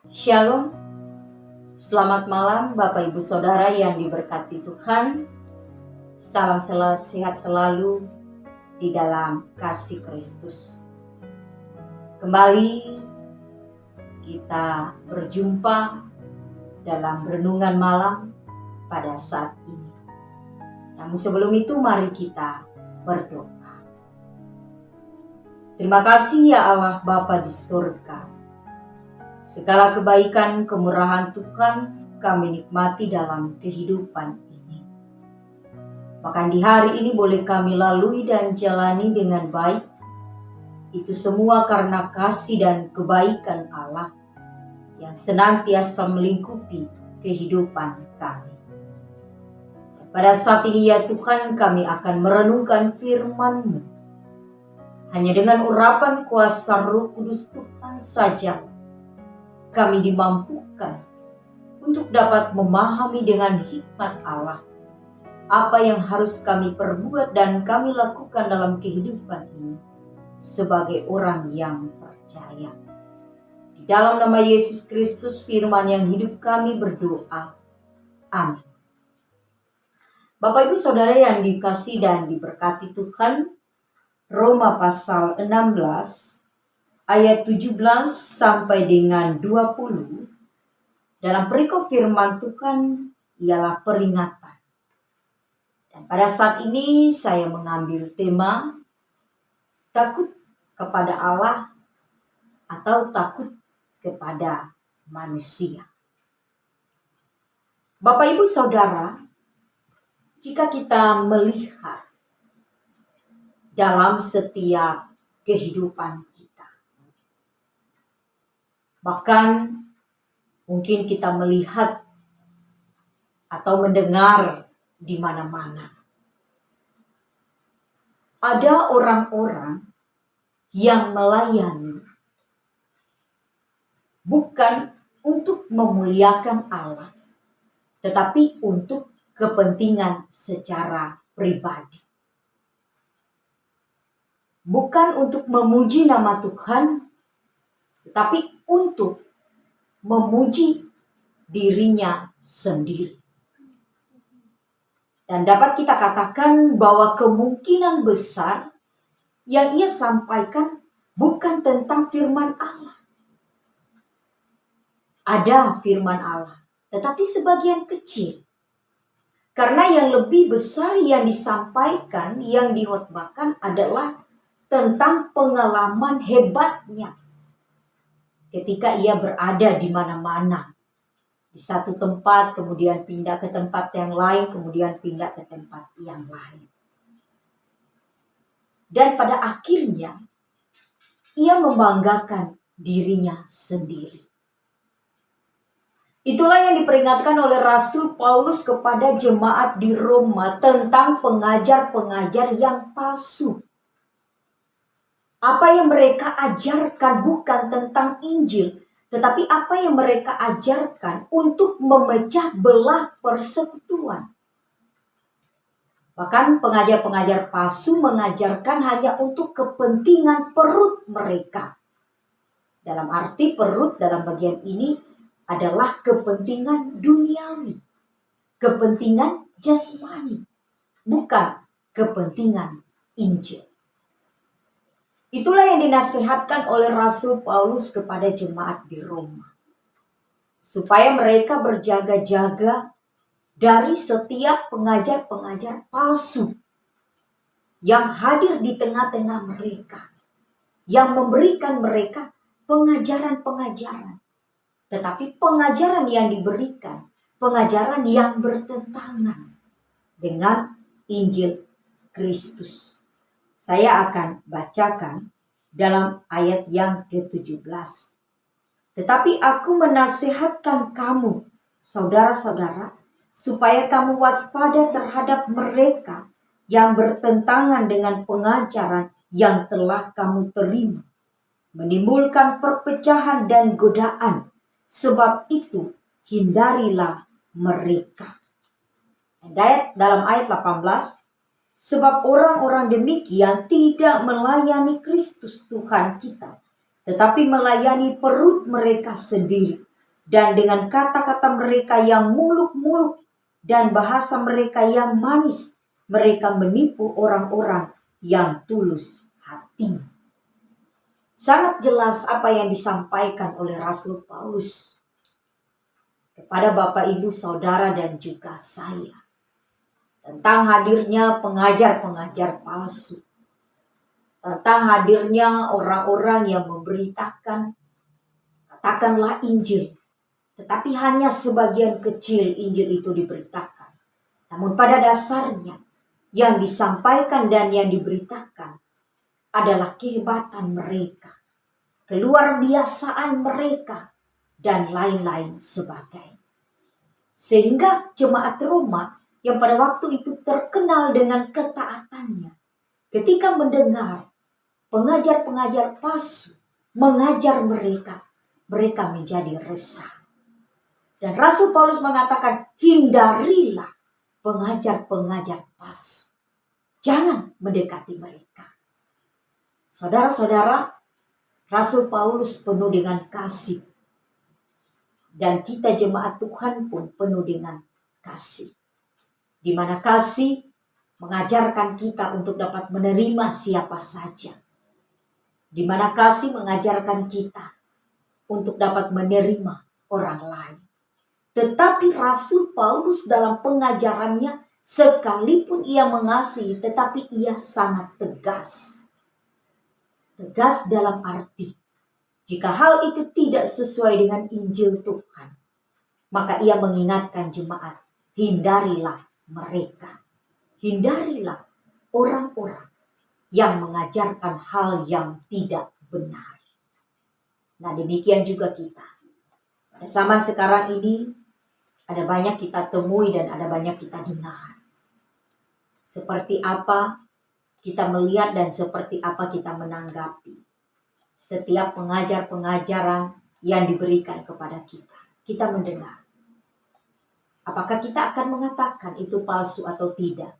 Shalom, selamat malam Bapak Ibu Saudara yang diberkati Tuhan. Salam sehat selalu di dalam kasih Kristus. Kembali kita berjumpa dalam renungan malam pada saat ini. Namun sebelum itu mari kita berdoa. Terima kasih ya Allah Bapa di surga. Segala kebaikan, kemurahan Tuhan kami nikmati dalam kehidupan ini. Bahkan di hari ini boleh kami lalui dan jalani dengan baik. Itu semua karena kasih dan kebaikan Allah yang senantiasa melingkupi kehidupan kami. Pada saat ini ya Tuhan, kami akan merenungkan firman-Mu. Hanya dengan urapan kuasa Roh Kudus Tuhan saja kami dimampukan untuk dapat memahami dengan hikmat Allah apa yang harus kami perbuat dan kami lakukan dalam kehidupan ini sebagai orang yang percaya. Di dalam nama Yesus Kristus firman yang hidup kami berdoa. Amin. Bapak Ibu Saudara yang dikasihi dan diberkati Tuhan, Roma pasal 16 ayat 17 sampai dengan 20 dalam perikop firman Tuhan ialah peringatan. Dan pada saat ini saya mengambil tema takut kepada Allah atau takut kepada manusia. Bapak Ibu Saudara, jika kita melihat dalam setiap kehidupan kita, bahkan mungkin kita melihat atau mendengar di mana-mana, ada orang-orang yang melayani bukan untuk memuliakan Allah, tetapi untuk kepentingan secara pribadi. Bukan untuk memuji nama Tuhan, tetapi untuk memuji dirinya sendiri. Dan dapat kita katakan bahwa kemungkinan besar yang ia sampaikan bukan tentang firman Allah. Ada firman Allah, tetapi sebagian kecil. Karena yang lebih besar yang disampaikan, yang dihotbahkan adalah tentang pengalaman hebatnya ketika ia berada di mana-mana. Di satu tempat, kemudian pindah ke tempat yang lain, kemudian pindah ke tempat yang lain. Dan pada akhirnya, ia membanggakan dirinya sendiri. Itulah yang diperingatkan oleh Rasul Paulus kepada jemaat di Roma tentang pengajar-pengajar yang palsu. Apa yang mereka ajarkan bukan tentang Injil, tetapi apa yang mereka ajarkan untuk memecah belah persekutuan. Bahkan pengajar-pengajar palsu mengajarkan hanya untuk kepentingan perut mereka. Dalam arti perut dalam bagian ini adalah kepentingan duniawi, kepentingan jasmani, bukan kepentingan Injil. Itulah yang dinasihatkan oleh Rasul Paulus kepada jemaat di Roma. Supaya mereka berjaga-jaga dari setiap pengajar-pengajar palsu yang hadir di tengah-tengah mereka, yang memberikan mereka pengajaran-pengajaran. Tetapi pengajaran yang diberikan, pengajaran yang bertentangan dengan Injil Kristus. Saya akan bacakan dalam ayat yang ke-17. Tetapi aku menasihatkan kamu, saudara-saudara, supaya kamu waspada terhadap mereka yang bertentangan dengan pengajaran yang telah kamu terima, menimbulkan perpecahan dan godaan. Sebab itu hindarilah mereka. Dalam ayat 18, sebab orang-orang demikian tidak melayani Kristus Tuhan kita, tetapi melayani perut mereka sendiri dan dengan kata-kata mereka yang muluk-muluk dan bahasa mereka yang manis, mereka menipu orang-orang yang tulus hati. Sangat jelas apa yang disampaikan oleh Rasul Paulus kepada Bapak, Ibu, Saudara, dan juga saya tentang hadirnya pengajar-pengajar palsu, tentang hadirnya orang-orang yang memberitakan, katakanlah Injil, tetapi hanya sebagian kecil Injil itu diberitakan. Namun pada dasarnya yang disampaikan dan yang diberitakan adalah kehebatan mereka, keluar biasaan mereka, dan lain-lain sebagainya. Sehingga jemaat Roma yang pada waktu itu terkenal dengan ketaatannya, ketika mendengar pengajar-pengajar palsu mengajar mereka, mereka menjadi resah. Dan Rasul Paulus mengatakan, hindarilah pengajar-pengajar palsu. Jangan mendekati mereka. Saudara-saudara, Rasul Paulus penuh dengan kasih. Dan kita jemaat Tuhan pun penuh dengan kasih. Di mana kasih mengajarkan kita untuk dapat menerima siapa saja. Di mana kasih mengajarkan kita untuk dapat menerima orang lain. Tetapi Rasul Paulus dalam pengajarannya, sekalipun ia mengasihi, tetapi ia sangat tegas. Tegas dalam arti, jika hal itu tidak sesuai dengan Injil Tuhan, maka ia mengingatkan jemaat, hindarilah mereka. Hindarilah orang-orang yang mengajarkan hal yang tidak benar. Nah, demikian juga kita. Pada zaman sekarang ini, ada banyak kita temui dan ada banyak kita dengar. Seperti apa kita melihat dan seperti apa kita menanggapi setiap pengajar-pengajaran yang diberikan kepada kita. Kita mendengar. Apakah kita akan mengatakan itu palsu atau tidak?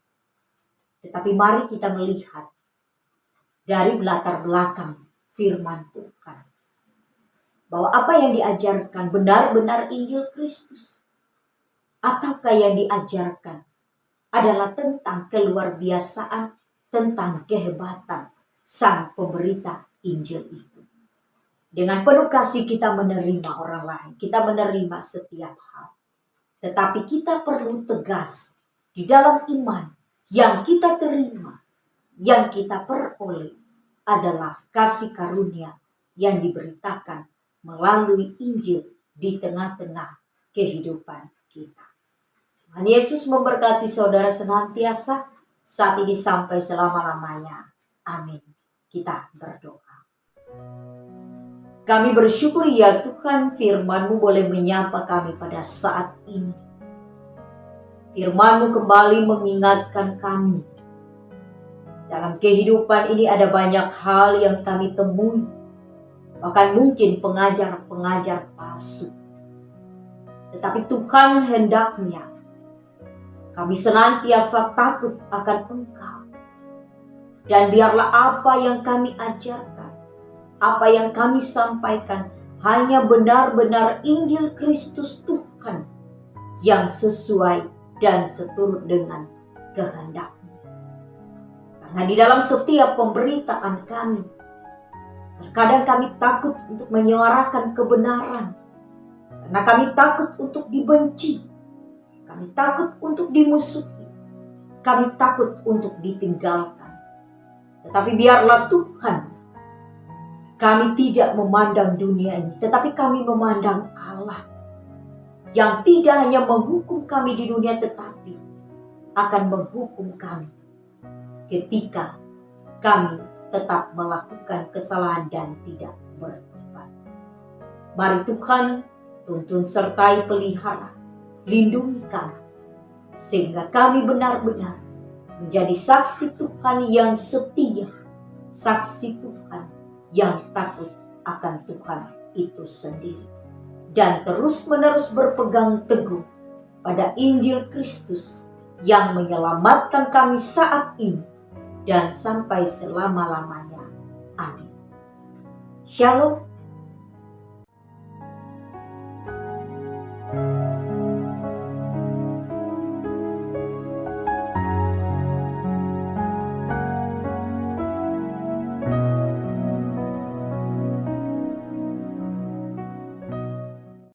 Tetapi mari kita melihat dari latar belakang firman Tuhan, bahwa apa yang diajarkan benar-benar Injil Kristus, ataukah yang diajarkan adalah tentang keluarbiasaan, tentang kehebatan sang pemberita Injil itu. Dengan penuh kasih kita menerima orang lain, kita menerima setiap hal. Tetapi kita perlu tegas di dalam iman yang kita terima, yang kita peroleh adalah kasih karunia yang diberitakan melalui Injil di tengah-tengah kehidupan kita. Tuhan Yesus memberkati saudara senantiasa saat ini sampai selama-lamanya. Amin. Kita berdoa. Kami bersyukur ya Tuhan, firman-Mu boleh menyapa kami pada saat ini. Firman-Mu kembali mengingatkan kami. Dalam kehidupan ini ada banyak hal yang kami temui. Bahkan mungkin pengajar-pengajar palsu. Tetapi Tuhan hendaknya kami senantiasa takut akan Engkau. Dan biarlah apa yang kami ajarkan, apa yang kami sampaikan, hanya benar-benar Injil Kristus Tuhan yang sesuai dan seturut dengan kehendak-Mu. Karena di dalam setiap pemberitaan kami, terkadang kami takut untuk menyuarakan kebenaran. Karena kami takut untuk dibenci. Kami takut untuk dimusuhi. Kami takut untuk ditinggalkan. Tetapi biarlah Tuhan, kami tidak memandang dunia ini, tetapi kami memandang Allah yang tidak hanya menghukum kami di dunia, tetapi akan menghukum kami ketika kami tetap melakukan kesalahan dan tidak bertobat. Mari Tuhan tuntun sertai pelihara, lindungi kami, sehingga kami benar-benar menjadi saksi Tuhan yang setia, saksi Tuhan yang takut akan Tuhan itu sendiri, dan terus-menerus berpegang teguh pada Injil Kristus yang menyelamatkan kami saat ini dan sampai selama-lamanya. Amin. Shalom.